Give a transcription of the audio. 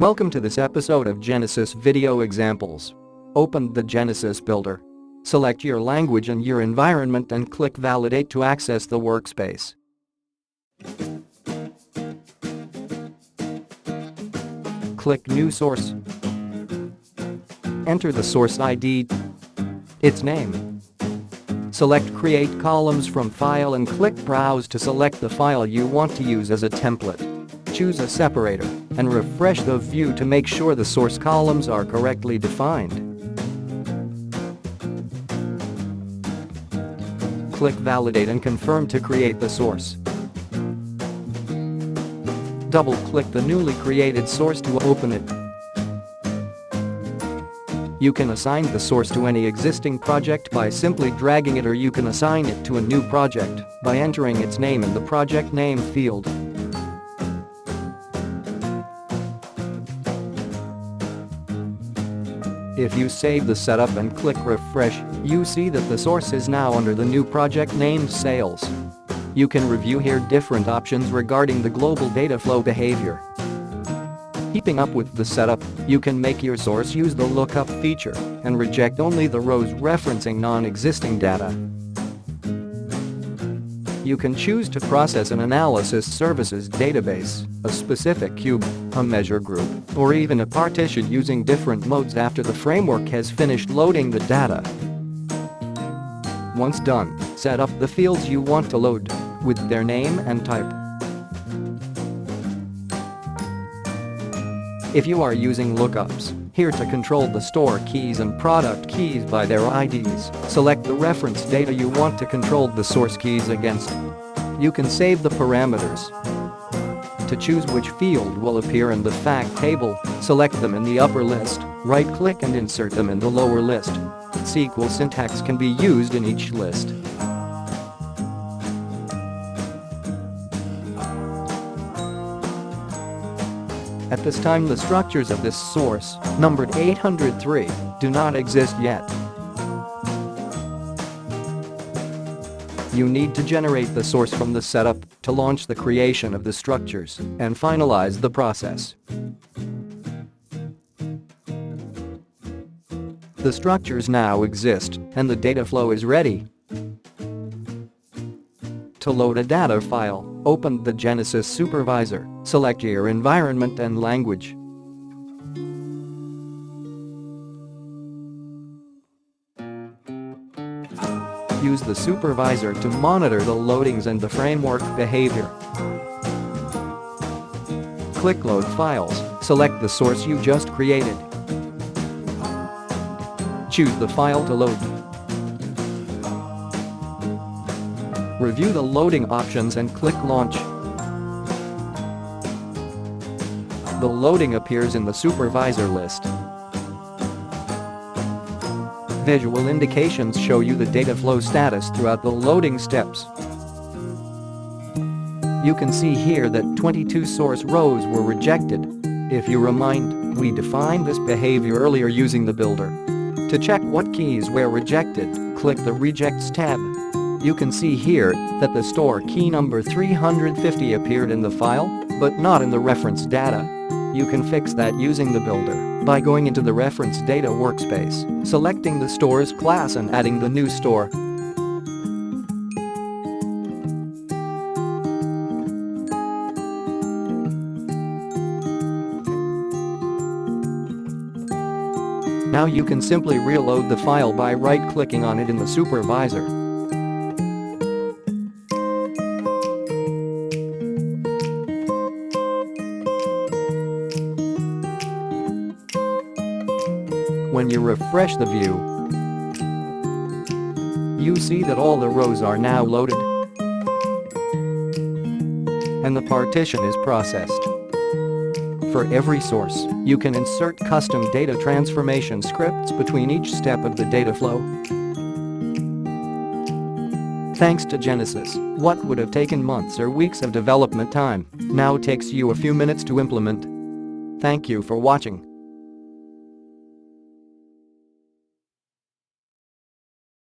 Welcome to this episode of GeneSSIS Video Examples. Open the GeneSSIS Builder. Select your language and your environment and click Validate to access the workspace. Click New Source. Enter the source ID, its name. Select Create Columns from File and click Browse to select the file you want to use as a template. Choose a separator and refresh the view to make sure the source columns are correctly defined. Click Validate and confirm to create the source. Double-click the newly created source to open it. You can assign the source to any existing project by simply dragging it, or you can assign it to a new project by entering its name in the project name field. If you save the setup and click refresh, you see that the source is now under the new project named Sales. You can review here different options regarding the global data flow behavior. Keeping up with the setup, you can make your source use the lookup feature and reject only the rows referencing non-existing data. You can choose to process an analysis services database, a specific cube, a measure group, or even a partition using different modes after the framework has finished loading the data. Once done, set up the fields you want to load with their name and type. If you are using lookups, here to control the store keys and product keys by their IDs, select the reference data you want to control the source keys against. You can save the parameters. To choose which field will appear in the fact table, select them in the upper list, right-click and insert them in the lower list. SQL syntax can be used in each list. At this time, the structures of this source, numbered 803, do not exist yet. You need to generate the source from the setup to launch the creation of the structures and finalize the process. The structures now exist and the data flow is ready. To load a data file, open the GeneSSIS Supervisor, select your environment and language. Use the supervisor to monitor the loadings and the framework behavior. Click Load Files, select the source you just created. Choose the file to load. Review the loading options and click Launch. The loading appears in the supervisor list. Visual indications show you the data flow status throughout the loading steps. You can see here that 22 source rows were rejected. If you remind, we defined this behavior earlier using the builder. To check what keys were rejected, click the Rejects tab. You can see here that the store key number 350 appeared in the file, but not in the reference data. You can fix that using the builder by going into the reference data workspace, selecting the stores class and adding the new store. Now you can simply reload the file by right-clicking on it in the supervisor. When you refresh the view, you see that all the rows are now loaded and the partition is processed. For every source, you can insert custom data transformation scripts between each step of the data flow. Thanks to GeneSSIS, what would have taken months or weeks of development time now takes you a few minutes to implement. Thank you for watching.